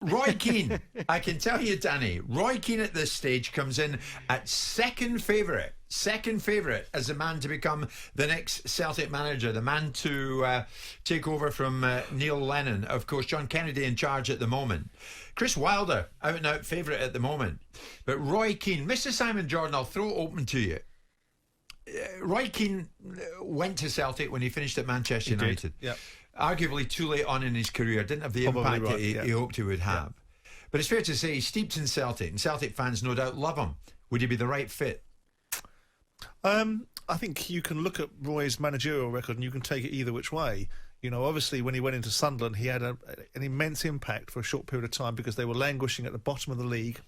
Roy Keane, I can tell you, Danny, Roy Keane at this stage comes in at second favourite as the man to become the next Celtic manager, the man to take over from Neil Lennon. Of course, John Kennedy in charge at the moment. Chris Wilder, out and out favourite at the moment. But Roy Keane, Mr. Simon Jordan, I'll throw it open to you. Roy Keane went to Celtic when he finished at Manchester United. Yep. Arguably too late on in his career, didn't have the impact that he hoped he would have. But it's fair to say he's steeped in Celtic, and Celtic fans no doubt love him. Would he be the right fit? I think you can look at Roy's managerial record and you can take it either which way. You know, obviously when he went into Sunderland, he had an immense impact for a short period of time because they were languishing at the bottom of the league,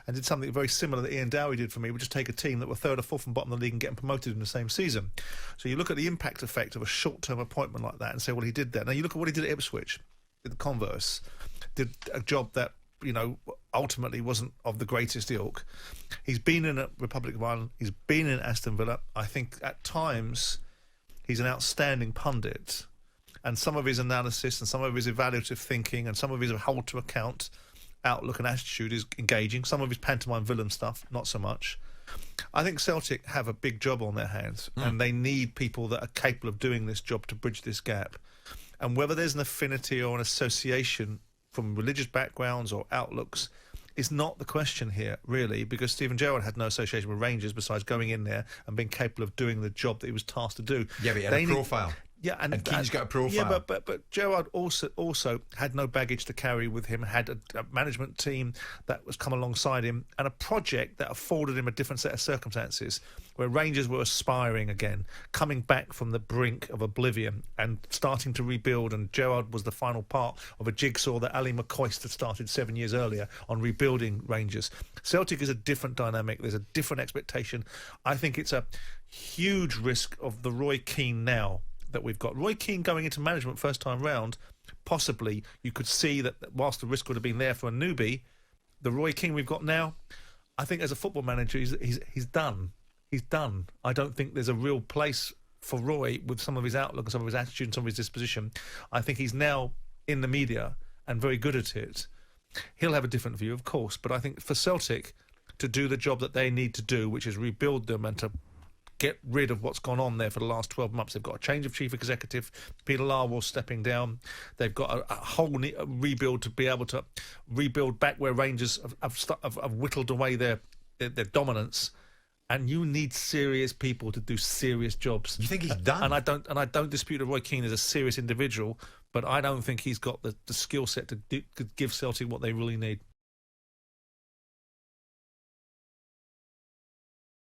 and did something very similar that Ian Dowie did for me, which is take a team that were third or fourth from bottom of the league and get them promoted in the same season. So you look at the impact effect of a short-term appointment like that and say, well, he did that. Now you look at what he did at Ipswich, did the converse, did a job that, you know, ultimately wasn't of the greatest ilk. He's been in a Republic of Ireland, he's been in Aston Villa. I think at times he's an outstanding pundit, and some of his analysis and some of his evaluative thinking and some of his hold to account outlook and attitude is engaging. Some of his pantomime villain stuff, not so much. I think Celtic have a big job on their hands, and they need people that are capable of doing this job to bridge this gap. And whether there's an affinity or an association from religious backgrounds or outlooks is not the question here, really, because Stephen Gerrard had no association with Rangers besides going in there and being capable of doing the job that he was tasked to do. Yeah, but he had a profile. Yeah, and Keane's got a profile. Yeah, but Gerrard also had no baggage to carry with him, had a management team that was come alongside him, and a project that afforded him a different set of circumstances, where Rangers were aspiring again, coming back from the brink of oblivion and starting to rebuild, and Gerrard was the final part of a jigsaw that Ali McCoist had started 7 years earlier on rebuilding Rangers. Celtic is a different dynamic. There's a different expectation. I think it's a huge risk of the Roy Keane now that we've got. Roy Keane going into management first time round, possibly you could see that whilst the risk would have been there for a newbie, the Roy Keane we've got now, I think as a football manager, he's done. He's done. I don't think there's a real place for Roy with some of his outlook and some of his attitude and some of his disposition. I think he's now in the media and very good at it. He'll have a different view, of course, but I think for Celtic to do the job that they need to do, which is rebuild them and to get rid of what's gone on there for the last 12 months. They've got a change of chief executive, Peter Larwell stepping down. They've got a whole rebuild to be able to rebuild back where Rangers have whittled away their dominance. And you need serious people to do serious jobs. You think he's done? And I don't dispute that Roy Keane is a serious individual, but I don't think he's got the skill set to give Celtic what they really need.